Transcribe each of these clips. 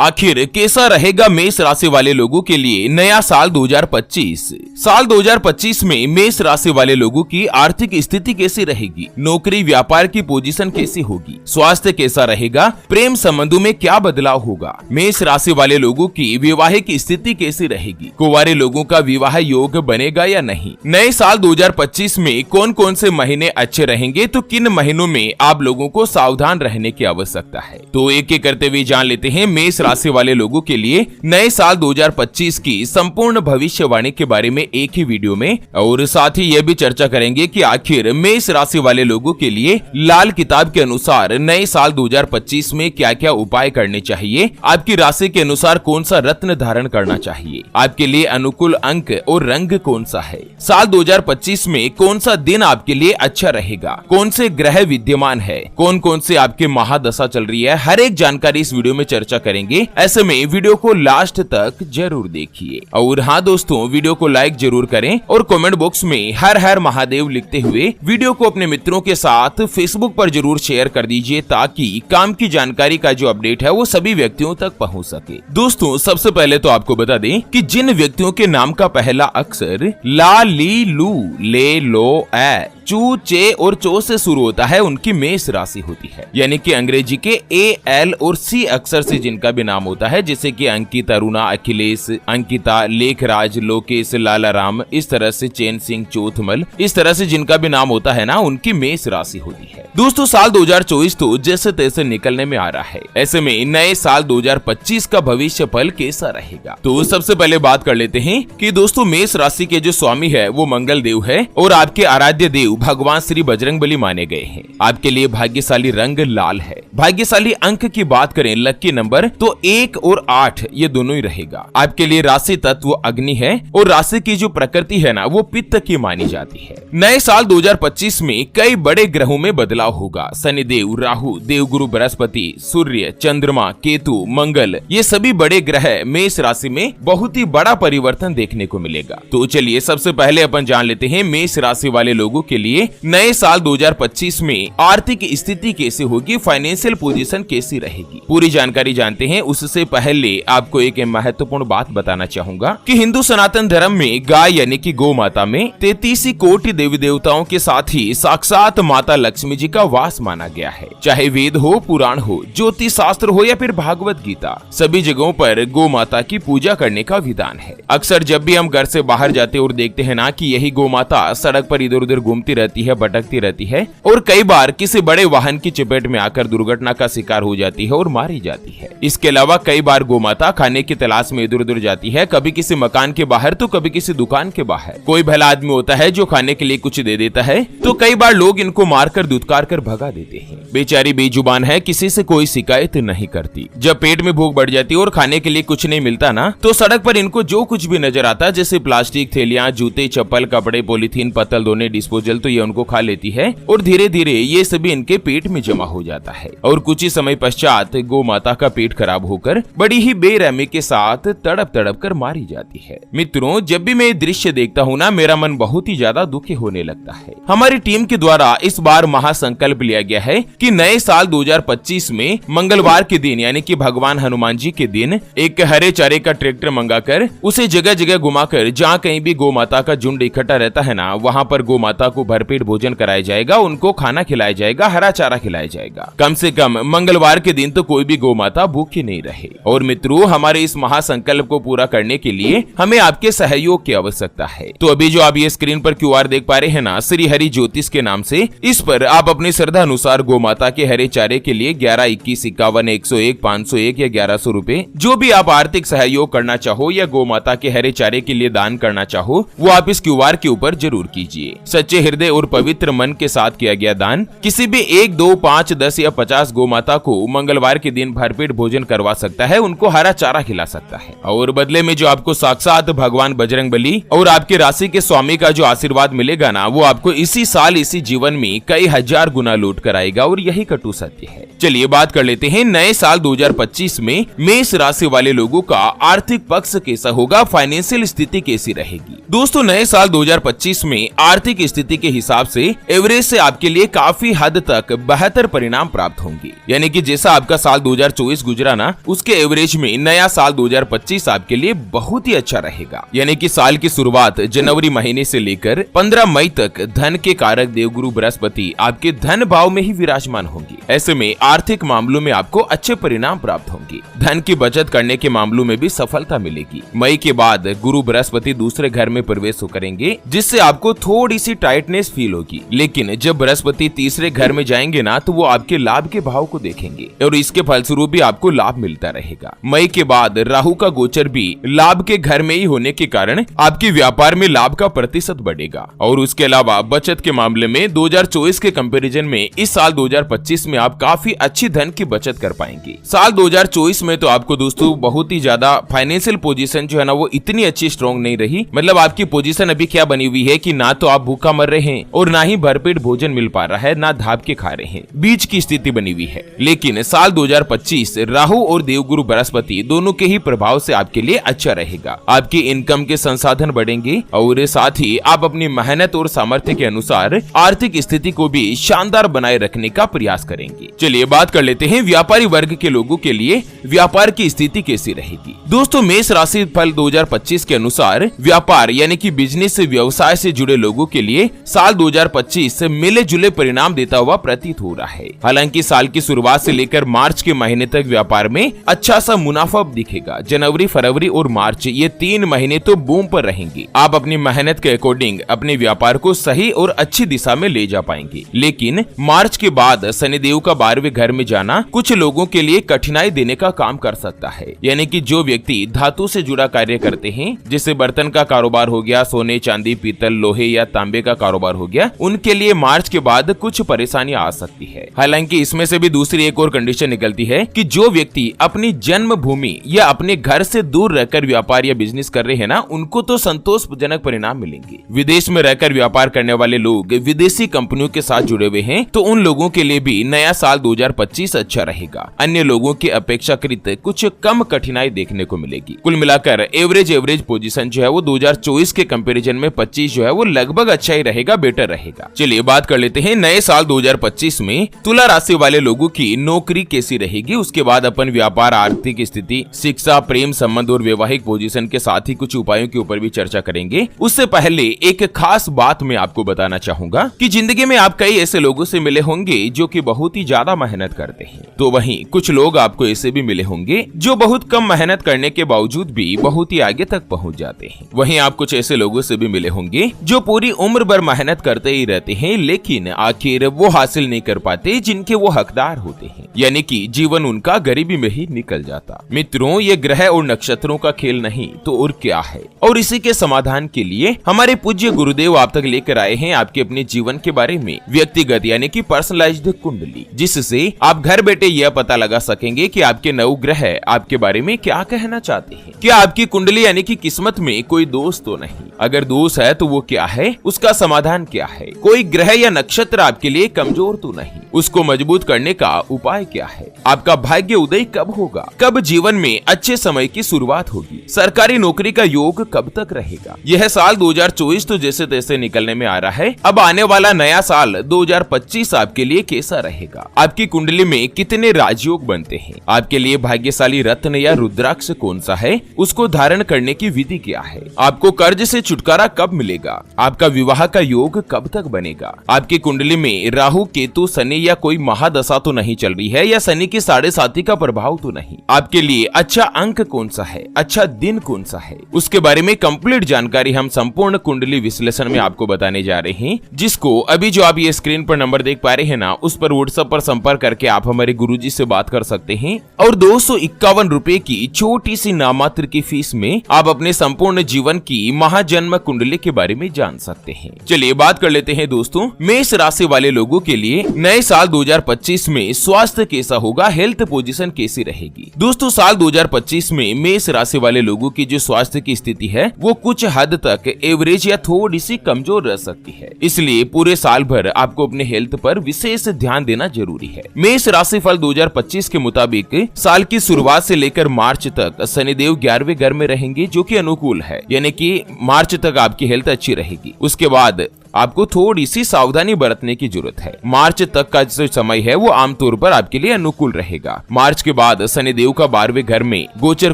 आखिर कैसा रहेगा मेष राशि वाले लोगों के लिए नया साल 2025। साल 2025 में मेष राशि वाले लोगों की आर्थिक स्थिति कैसी रहेगी, नौकरी व्यापार की पोजीशन कैसी होगी, स्वास्थ्य कैसा रहेगा, प्रेम संबंधों में क्या बदलाव होगा, मेष राशि वाले लोगों की विवाहिक स्थिति कैसी रहेगी, कुंवारे लोगों का विवाह योग बनेगा या नहीं। नए साल 2025 में कौन कौन से महीने अच्छे रहेंगे तो किन महीनों में आप लोगों को सावधान रहने की आवश्यकता है, तो एक एक करते हुए जान लेते हैं मेष राशि वाले लोगों के लिए नए साल 2025 की संपूर्ण भविष्यवाणी के बारे में एक ही वीडियो में। और साथ ही यह भी चर्चा करेंगे कि आखिर मेष राशि वाले लोगों के लिए लाल किताब के अनुसार नए साल 2025 में क्या क्या उपाय करने चाहिए, आपकी राशि के अनुसार कौन सा रत्न धारण करना चाहिए, आपके लिए अनुकूल अंक और रंग कौन सा है, साल 2025 में कौन सा दिन आपके लिए अच्छा रहेगा, कौन से ग्रह विद्यमान है, कौन कौन से आपके महादशा चल रही है, हर एक जानकारी इस वीडियो में चर्चा करेंगे। ऐसे में वीडियो को लास्ट तक जरूर देखिए। और हाँ दोस्तों, वीडियो को लाइक जरूर करें और कमेंट बॉक्स में हर हर महादेव लिखते हुए वीडियो को अपने मित्रों के साथ फेसबुक पर जरूर शेयर कर दीजिए, ताकि काम की जानकारी का जो अपडेट है वो सभी व्यक्तियों तक पहुंच सके। दोस्तों सबसे पहले तो आपको बता दें कि जिन व्यक्तियों के नाम का पहला अक्षर ला, ली, लू, ले, लो, ए, चू, चे और चो से शुरू होता है उनकी मेष राशि होती है। यानी कि अंग्रेजी के ए, एल और सी अक्षर से जिनका भी नाम होता है, जैसे कि अंकित, अरुणा, अखिलेश, अंकिता, लेखराज, लोकेश, लालाराम, इस तरह से चैन सिंह, चौथमल, इस तरह से जिनका भी नाम होता है ना, उनकी मेष राशि होती है। दोस्तों साल 2024 तो जैसे तैसे निकलने में आ रहा है। ऐसे में नए साल 2025 का भविष्य फल कैसा रहेगा, तो सबसे पहले बात कर लेते हैं कि दोस्तों मेष राशि के जो स्वामी है वो मंगल देव है और आपके आराध्य देव भगवान श्री बजरंगबली माने गए हैं। आपके लिए भाग्यशाली रंग लाल है। भाग्यशाली अंक की बात करें, लकी नंबर, तो 1 और 8 ये दोनों ही रहेगा। आपके लिए राशि तत्व अग्नि है और राशि की जो प्रकृति है ना वो पित्त की मानी जाती है। नए साल 2025 में कई बड़े ग्रहों में बदलाव होगा। शनिदेव, राहु, देवगुरु बृहस्पति, सूर्य, चंद्रमा, केतु, मंगल, ये सभी बड़े ग्रह मेष राशि में बहुत ही बड़ा परिवर्तन देखने को मिलेगा। तो चलिए सबसे पहले अपन जान लेते हैं मेष राशि वाले लोगों के लिए नए साल 2025 में आर्थिक स्थिति कैसी होगी, फाइनेंशियल पोजीशन कैसी रहेगी। पूरी जानकारी जानते हैं उससे पहले आपको एक महत्वपूर्ण बात बताना चाहूंगा कि हिंदू सनातन धर्म में गाय यानी कि गौ माता में 33 कोटि देवी देवताओं के साथ ही साक्षात माता लक्ष्मी जी का वास माना गया है। चाहे वेद हो, पुराण हो, ज्योतिष शास्त्र हो या फिर भागवत गीता, सभी जगहों पर गौ माता की पूजा करने का विधान है। अक्सर जब भी हम घर से बाहर जाते और देखते हैं ना कि यही गौ माता सड़क पर इधर उधर घूमती रहती है, भटकती रहती है और कई बार किसी बड़े वाहन की चपेट में आकर दुर्घटना का शिकार हो जाती है और मारी जाती है। इसके अलावा कई बार गौ माता खाने की तलाश में इधर उधर जाती है, कभी किसी मकान के बाहर तो कभी किसी दुकान के बाहर। कोई भला आदमी होता है जो खाने के लिए कुछ दे देता है, तो कई बार लोग इनको मारकर दुत्कार कर भगा देते हैं। बेचारी बेजुबान है, किसी से कोई शिकायत नहीं करती। जब पेट में भूख बढ़ जाती है और खाने के लिए कुछ नहीं मिलता ना, तो सड़क पर इनको जो कुछ भी नजर आता है, जैसे प्लास्टिक थैलियां, जूते, चप्पल, कपड़े, पॉलीथीन, पत्तल, दोने, डिस्पोजल, तो ये उनको खा लेती है और धीरे धीरे ये सभी इनके पेट में जमा हो जाता है और कुछ ही समय पश्चात गौ माता का पेट खराब होकर बड़ी ही बेरहमी के साथ तड़प तड़प कर मारी जाती है। मित्रों जब भी मैं ये दृश्य देखता हूँ ना, मेरा मन बहुत ही ज्यादा दुखी होने लगता है। हमारी टीम के द्वारा इस बार महासंकल्प लिया गया है कि नए साल 2025 में मंगलवार के दिन यानी कि भगवान हनुमान जी के दिन एक हरे चारे का ट्रैक्टर मंगाकर उसे जगह जगह घुमाकर जहाँ कहीं भी गौ माता का झुंड इकट्ठा रहता है ना, वहाँ पर गौ माता को भरपेट भोजन कराया जाएगा, उनको खाना खिलाया जाएगा, हरा चारा खिलाया जाएगा। कम से कम मंगलवार के दिन तो कोई भी गौ माता भूखी नहीं रहे। और मित्रों हमारे इस महासंकल्प को पूरा करने के लिए हमें आपके सहयोग की आवश्यकता है। तो अभी जो आप ये स्क्रीन पर QR देख पा रहे हैं ना, श्री हरि ज्योतिष के नाम से, इस पर आप अपनी श्रद्धा अनुसार गौ माता के हरे चारे के लिए 11, 21, 51, 101, 501 या 1100 रुपए जो भी आप आर्थिक सहयोग करना चाहो या गौ माता के हरे चारे के लिए दान करना चाहो, वो आप इस QR के ऊपर जरूर कीजिए। सच्चे हृदय और पवित्र मन के साथ किया गया दान किसी भी 1, 2, 5, 10 या 50 गौ माता को मंगलवार के दिन भरपेट भोजन करवा सकता है, उनको हरा चारा खिला सकता है और बदले में जो आपको साक्षात भगवान बजरंगबली और आपके राशि के स्वामी का जो आशीर्वाद मिलेगा ना, वो आपको इसी साल इसी जीवन में कई हजार गुना लौट कर आएगा और यही कटु सत्य है। चलिए बात कर लेते हैं नए साल 2025 में मेष राशि वाले लोगों का आर्थिक पक्ष कैसा होगा, फाइनेंशियल स्थिति कैसी रहेगी। दोस्तों नए साल 2025 में आर्थिक स्थिति के हिसाब से एवरेज से आपके लिए काफी हद तक बेहतर परिणाम प्राप्त होंगे। यानी कि जैसा आपका साल 2024 गुजरा ना, उसके एवरेज में नया साल 2025 आपके लिए बहुत ही अच्छा रहेगा। यानी कि साल की शुरुआत जनवरी महीने से लेकर 15 मई तक धन के कारक देवगुरु बृहस्पति आपके धन भाव में ही विराजमान होंगे। ऐसे में आर्थिक मामलों में आपको अच्छे परिणाम प्राप्त होंगे। धन की बचत करने के मामलों में भी सफलता मिलेगी। मई के बाद गुरु बृहस्पति दूसरे घर में प्रवेश करेंगे, जिससे आपको थोड़ी सी टाइटनेस फील होगी। लेकिन जब बृहस्पति तीसरे घर में जाएंगे ना, तो वो आपके लाभ के भाव को देखेंगे और इसके फलस्वरूप भी आपको लाभ मिलता रहेगा। मई के बाद राहु का गोचर भी लाभ के घर में ही होने के कारण आपके व्यापार में लाभ का प्रतिशत बढ़ेगा। और उसके अलावा बचत के मामले में 2024 के कंपैरिजन में इस साल 2025 में आप काफी अच्छी धन की बचत कर पाएंगे। साल 2024 में तो आपको दोस्तों बहुत ही ज्यादा फाइनेंशियल पोजीशन जो है ना, वो इतनी अच्छी स्ट्रॉन्ग नहीं रही। मतलब आपकी पोजीशन अभी क्या बनी हुई है कि ना तो आप भूखा मर रहे हैं और ना ही भरपेट भोजन मिल पा रहा है, ना धाप के खा रहे हैं, बीच की स्थिति बनी हुई है। लेकिन साल 2025 राहु और देवगुरु बृहस्पति दोनों के ही प्रभाव से आपके लिए अच्छा रहेगा। आपकी इनकम के संसाधन बढ़ेंगे और साथ ही आप अपनी मेहनत और सामर्थ्य के अनुसार आर्थिक स्थिति को भी शानदार बनाए रखने का प्रयास करेंगे। चलिए बात कर लेते हैं व्यापारी वर्ग के लोगों के लिए व्यापार की स्थिति कैसी रहेगी। दोस्तों, मेष राशि फल 2025 के अनुसार व्यापार यानी कि बिजनेस से व्यवसाय से जुड़े लोगों के लिए साल 2025 से मिले जुले परिणाम देता हुआ प्रतीत हो रहा है। हालांकि साल की शुरुआत से लेकर मार्च के महीने तक व्यापार में अच्छा सा मुनाफा दिखेगा। जनवरी, फरवरी और मार्च ये 3 महीने तो बूम पर रहेंगे। आप अपनी मेहनत के अकॉर्डिंग अपने व्यापार को सही और अच्छी दिशा में ले जा पाएंगे। लेकिन मार्च के बाद शनिदेव का 12वें घर में जाना कुछ लोगों के लिए कठिनाई देने का काम कर सकता है। यानी कि जो व्यक्ति धातु से जुड़ा कार्य करते हैं, जैसे बर्तन का कारोबार हो गया, सोने चांदी पीतल लोहे या तांबे का कारोबार हो गया, उनके लिए मार्च के बाद कुछ परेशानी आ सकती है। हालांकि इसमें से भी दूसरी एक और कंडीशन निकलती है कि जो व्यक्ति अपनी जन्म भूमि या अपने घर से दूर रहकर व्यापार या बिजनेस कर रहे हैं ना, उनको तो संतोषजनक परिणाम मिलेंगे। विदेश में रहकर व्यापार करने वाले लोग विदेशी कंपनियों के साथ जुड़े हुए हैं, तो उन लोगों के लिए भी नया साल 2025 अच्छा रहेगा। अन्य लोगों के अपेक्षाकृत कुछ कम कठिनाई देखने को मिलेगी। कुल मिलाकर एवरेज पोजीशन जो है वो 2024 के कंपैरिजन में 25 जो है वो लगभग अच्छा ही रहेगा, बेटर रहेगा। चलिए बात कर लेते हैं नए साल 2025 में तुला राशि वाले लोगों की नौकरी कैसी रहेगी। उसके बाद अपन व्यापार, आर्थिक स्थिति, शिक्षा, प्रेम संबंध और वैवाहिक पोजीशन के साथ ही कुछ उपायों के ऊपर भी चर्चा करेंगे। उससे पहले एक खास बात मैं आपको बताना चाहूंगा कि जिंदगी में आप कई ऐसे लोगों से मिले होंगे जो कि बहुत ही ज्यादा मेहनत करते हैं, तो वहीं कुछ लोग आपको ऐसे भी मिले होंगे जो बहुत कम मेहनत करने के बावजूद भी बहुत ही आगे तक पहुंच जाते हैं। वहीं आप कुछ ऐसे लोगों से भी मिले होंगे जो पूरी उम्र भर मेहनत करते ही रहते हैं, लेकिन आखिर वो हासिल नहीं कर पाते जिनके वो हकदार होते हैं। यानी कि जीवन उनका गरीबी में ही निकल जाता। मित्रों, ये ग्रह और नक्षत्रों का खेल नहीं तो और क्या है। और इसी के समाधान के लिए हमारे पूज्य गुरुदेव आप तक लेकर आए हैं आपके अपने जीवन के बारे में व्यक्तिगत यानी कि पर्सनलाइज्ड कुंडली, जिससे आप घर बैठे यह पता लगा सकेंगे कि आपके नवग्रह आपके बारे में क्या कहना चाहते हैं। क्या आपकी कुंडली यानी कि किस्मत में कोई दोष तो नहीं? अगर दोष है तो वो क्या है, उसका समाधान क्या है? कोई ग्रह या नक्षत्र आपके लिए कमजोर तो नहीं, उसको मजबूत करने का उपाय क्या है? आपका भाग्य उदय कब होगा? कब जीवन में अच्छे समय की शुरुआत होगी? सरकारी नौकरी का योग कब तक रहेगा? यह साल 2024 तो जैसे तैसे निकलने में आ रहा है। अब आने वाला नया साल 2025 आपके लिए कैसा रहेगा? आपकी कुंडली में कितने राजयोग बनते हैं? आपके लिए भाग्यशाली रत्न या रुद्राक्ष कौन सा है? उसको धारण करने की विधि क्या है? आपको कर्ज से छुटकारा कब मिलेगा? आपका विवाह का योग कब तक बनेगा? आपकी कुंडली में राहु, केतु, शनि या कोई महादशा तो नहीं चल रही है, या शनि की 7.5 का प्रभाव तो नहीं? आपके लिए अच्छा अंक कौन सा है? अच्छा दिन कौन सा है? उसके बारे में कंप्लीट जानकारी हम संपूर्ण कुंडली विश्लेषण में आपको बताने जा रहे हैं, जिसको अभी जो आप ये स्क्रीन पर नंबर देख पा रहे हैं ना, उस पर व्हाट्सएप पर संपर्क करके आप हमारे गुरुजी से बात कर सकते हैं और 251 रुपए की छोटी सी नामात्र की फीस में आप अपने संपूर्ण जीवन की महाजन्म कुंडली के बारे में जान सकते हैं। चलिए बात कर लेते हैं दोस्तों, मेष राशि वाले लोगों के लिए नए साल 2025 में स्वास्थ्य कैसा होगा, हेल्थ पोजीशन कैसी रहेगी। दोस्तों, साल 2025 में मेष राशि वाले लोगों की जो स्वास्थ्य की स्थिति है वो कुछ हद तक एवरेज या थोड़ी सी कमजोर रह सकती है। इसलिए पूरे साल भर आपको अपने हेल्थ पर विशेष ध्यान देना जरूरी है। मेष राशि फल 2025 के मुताबिक साल की शुरुआत से लेकर मार्च तक शनिदेव 11वें घर में रहेंगे, जो कि अनुकूल है, यानी कि मार्च तक आपकी हेल्थ अच्छी रहेगी। उसके बाद आपको थोड़ी सी सावधानी बरतने की जरूरत है। मार्च तक का जो समय है वो आमतौर पर आपके लिए अनुकूल रहेगा। मार्च के बाद शनिदेव का 12वें घर में गोचर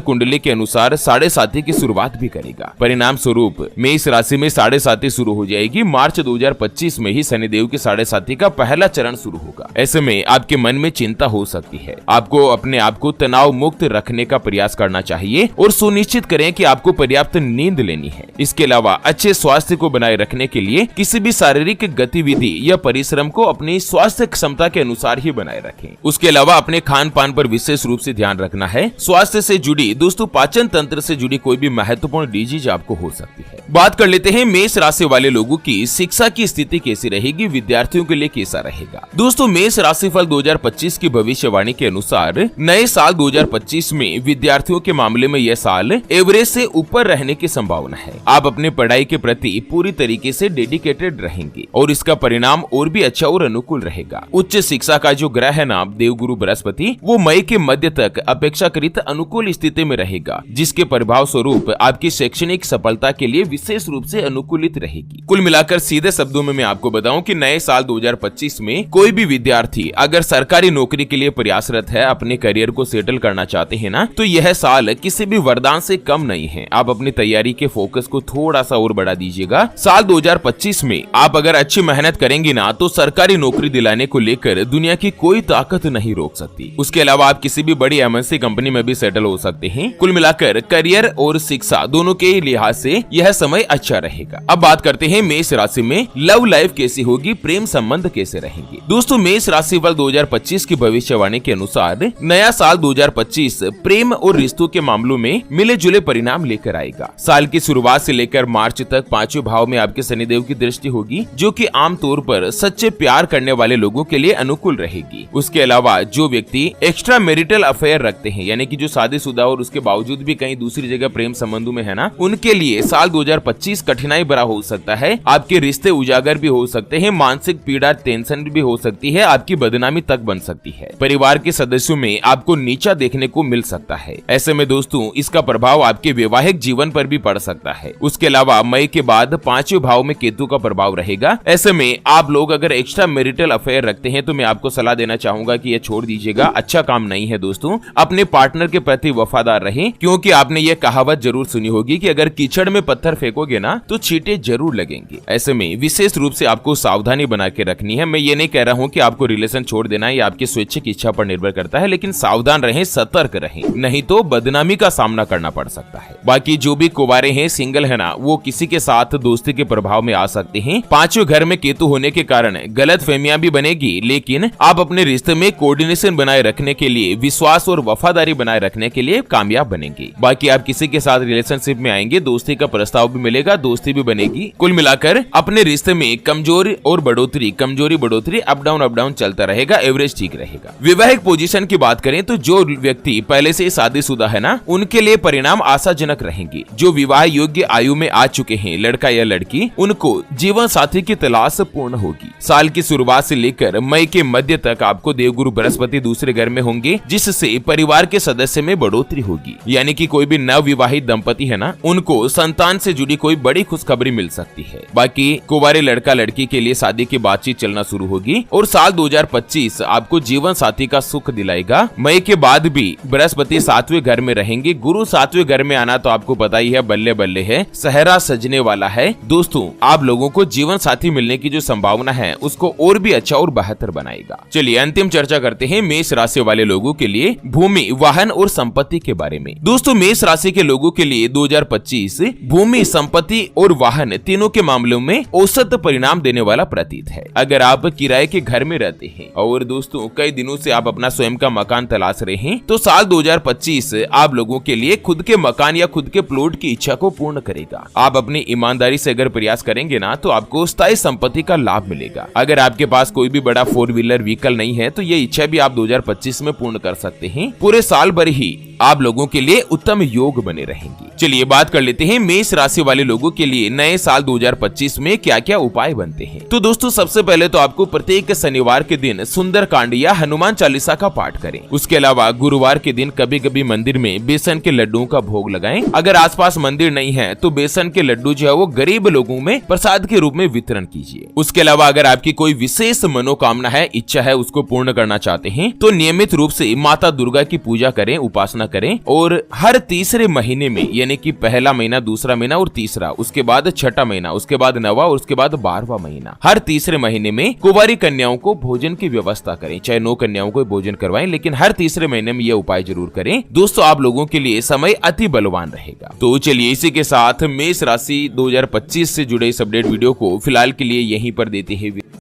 कुंडली के अनुसार साढ़े साथी की शुरुआत भी करेगा। परिणाम स्वरूप मेष राशि में साढ़े साथी शुरू हो जाएगी। मार्च 2025 में ही शनिदेव के साढ़े साथी का पहला चरण शुरू होगा। ऐसे में आपके मन में चिंता हो सकती है। आपको अपने आप को तनाव मुक्त रखने का प्रयास करना चाहिए और सुनिश्चित करें कि आपको पर्याप्त नींद लेनी है। इसके अलावा अच्छे स्वास्थ्य को बनाए रखने के लिए किसी भी शारीरिक गतिविधि या परिश्रम को अपनी स्वास्थ्य क्षमता के अनुसार ही बनाए रखें। उसके अलावा अपने खान पान पर विशेष रूप से ध्यान रखना है। स्वास्थ्य से जुड़ी दोस्तों पाचन तंत्र से जुड़ी कोई भी महत्वपूर्ण डिजीज आपको हो सकती है। बात कर लेते हैं मेष राशि वाले लोगों की शिक्षा की स्थिति कैसी रहेगी, विद्यार्थियों के लिए कैसा रहेगा। दोस्तों मेष राशिफल 2025 की भविष्यवाणी के अनुसार नए साल 2025 में विद्यार्थियों के मामले में यह साल एवरेज से ऊपर रहने की संभावना है। आप अपने पढ़ाई के प्रति पूरी तरीके से डेडिकेटेड रहेंगे और इसका परिणाम और भी अच्छा और अनुकूल रहेगा। उच्च शिक्षा का जो ग्रह है ना देवगुरु बृहस्पति, वो मई के मध्य तक अपेक्षाकृत अनुकूल स्थिति में रहेगा, जिसके प्रभाव स्वरूप आपकी शैक्षणिक सफलता के लिए विशेष रूप से अनुकूलित रहेगी। कुल मिलाकर सीधे शब्दों में मैं आपको बताऊं कि नए साल 2025 में कोई भी विद्यार्थी अगर सरकारी नौकरी के लिए प्रयासरत है, अपने करियर को सेटल करना चाहते हैं ना, तो यह साल किसी भी वरदान से कम नहीं है। आप अपनी तैयारी के फोकस को थोड़ा सा और बढ़ा दीजिएगा। साल 2025 में आप अगर अच्छी मेहनत करेंगे ना, तो सरकारी नौकरी दिलाने को लेकर दुनिया की कोई ताकत नहीं रोक सकती। उसके अलावा आप किसी भी बड़ी एमएनसी कंपनी में भी सेटल हो सकते हैं। कुल मिलाकर करियर और शिक्षा दोनों के लिहाज से यह समय अच्छा रहेगा। अब बात करते हैं मेष राशि में लव लाइफ कैसी होगी, प्रेम संबंध कैसे रहेंगे। दोस्तों मेष राशि वाल 2025 की भविष्यवाणी के अनुसार नया साल 2025 प्रेम और रिश्तों के मामलों में मिले जुले परिणाम लेकर आएगा। साल की शुरुआत से लेकर मार्च तक 5वें भाव में आपके शनिदेव की दृष्टि होगी, जो कि आमतौर पर सच्चे प्यार करने वाले लोगों के लिए अनुकूल रहेगी। उसके अलावा जो व्यक्ति एक्स्ट्रा मैरिटल अफेयर रखते हैं, यानी कि जो शादीशुदा और उसके बावजूद भी कहीं दूसरी जगह प्रेम संबंधों में है ना, उनके लिए साल 2025 कठिनाई भरा हो सकता है। आपके रिश्ते उजागर भी हो सकते हैं, मानसिक पीड़ा टेंशन भी हो सकती है, आपकी बदनामी तक बन सकती है। परिवार के सदस्यों में आपको नीचा देखने को मिल सकता है। ऐसे में दोस्तों इसका प्रभाव आपके वैवाहिक जीवन पर भी पड़ सकता है। उसके अलावा मई के बाद 5वें भाव में केतु का प्रभाव रहेगा। ऐसे में आप लोग अगर एक्स्ट्रा मैरिटल अफेयर रखते हैं तो मैं आपको सलाह देना चाहूंगा कि यह छोड़ दीजिएगा, अच्छा काम नहीं है। दोस्तों अपने पार्टनर के प्रति वफादार रहें, क्योंकि आपने ये कहावत जरूर सुनी होगी कि अगर कीचड़ में पत्थर फेंकोगे ना तो छींटे जरूर लगेंगे। ऐसे में विशेष रूप से आपको सावधानी बना के रखनी है। मैं ये नहीं कह रहा हूँ कि आपको रिलेशन छोड़ देना है, ये आपकी स्वैच्छिक इच्छा पर निर्भर करता है, लेकिन सावधान रहें, सतर्क रहें, नहीं तो बदनामी का सामना करना पड़ सकता है। बाकी जो भी कुंवारे हैं, सिंगल है ना, वो किसी के साथ दोस्ती के प्रभाव में आ सकते हैं। 5वें घर में केतु होने के कारण गलत फहमियां भी बनेगी, लेकिन आप अपने रिश्ते में कोऑर्डिनेशन बनाए रखने के लिए, विश्वास और वफादारी बनाए रखने के लिए कामयाब बनेंगे। बाकी आप किसी के साथ रिलेशनशिप में आएंगे, दोस्ती का प्रस्ताव भी मिलेगा, दोस्ती भी बनेगी। कुल मिलाकर अपने रिश्ते में कमजोरी और बढ़ोतरी, कमजोरी बढ़ोतरी, अप डाउन चलता रहेगा, एवरेज ठीक रहेगा। वैवाहिक पोजीशन की बात करें तो जो व्यक्ति पहले से शादीशुदा है ना, उनके लिए परिणाम आशाजनक रहेंगे। जो विवाह योग्य आयु में आ चुके हैं, लड़का या लड़की, उनको जीवन साथी की तलाश पूर्ण होगी। साल की शुरुआत से लेकर मई के मध्य तक आपको देवगुरु बृहस्पति दूसरे घर में होंगे, जिससे परिवार के सदस्य में बढ़ोतरी होगी। यानी कि कोई भी नव विवाहित दंपति है ना, उनको संतान से जुड़ी कोई बड़ी खुशखबरी मिल सकती है। बाकी कुंवारे लड़का लड़की के लिए शादी की बातचीत चलना शुरू होगी और साल 2025 आपको जीवन साथी का सुख दिलाएगा। मई के बाद भी बृहस्पति 7वें घर में रहेंगे। गुरु 7वें घर में आना तो आपको पता ही है, बल्ले बल्ले है, सहरा सजने वाला है। दोस्तों आप लोगों को जीवन साथी मिलने की जो संभावना है उसको और भी अच्छा और बेहतर बनाएगा। चलिए अंतिम चर्चा करते हैं मेष राशि वाले लोगों के लिए भूमि, वाहन और संपत्ति के बारे में। दोस्तों मेष राशि के लोगों के लिए 2025 भूमि, संपत्ति और वाहन तीनों के मामलों में औसत परिणाम देने वाला प्रतीत है। अगर आप किराए के घर में रहते हैं और दोस्तों कई दिनों से आप अपना स्वयं का मकान तलाश रहे हैं, तो साल 2025 आप लोगों के लिए खुद के मकान या खुद के प्लॉट की इच्छा को पूर्ण करेगा। आप अपनी ईमानदारी से अगर प्रयास करेंगे ना, तो आपको स्थायी संपत्ति का लाभ मिलेगा। अगर आपके पास कोई भी बड़ा 4 व्हीलर व्हीकल नहीं है, तो ये इच्छा भी आप 2025 में पूर्ण कर सकते हैं। पूरे साल भर ही आप लोगों के लिए उत्तम योग बने रहेंगे। चलिए बात कर लेते हैं मेष राशि राशि वाले लोगों के लिए नए साल 2025 में क्या क्या उपाय बनते हैं। तो दोस्तों सबसे पहले तो आपको प्रत्येक शनिवार के दिन सुंदर कांड या हनुमान चालीसा का पाठ करें। उसके अलावा गुरुवार के दिन कभी कभी मंदिर में बेसन के लड्डुओं का भोग लगाएं। अगर आसपास मंदिर नहीं है तो बेसन के लड्डू जो है वो गरीब लोगों में प्रसाद के रूप में वितरण कीजिए। उसके अलावा अगर आपकी कोई विशेष मनोकामना है, इच्छा है, उसको पूर्ण करना चाहते हैं तो नियमित रूप से माता दुर्गा की पूजा करें, उपासना करें। और हर तीसरे महीने में यानी कि पहला महीना, दूसरा महीना और तीसरा, उसके बाद छठा महीना, उसके बाद नवा और उसके बाद 12वां महीना, हर तीसरे महीने में कुंवारी कन्याओं को भोजन की व्यवस्था करें। चाहे 9 कन्याओं को भोजन करवाएं, लेकिन हर तीसरे महीने में यह उपाय जरूर करें। दोस्तों आप लोगों के लिए समय अति बलवान रहेगा। तो चलिए इसी के साथ मेष राशि 2025 से जुड़े इस अपडेट वीडियो को फिलहाल के लिए यहीं पर देते हैं।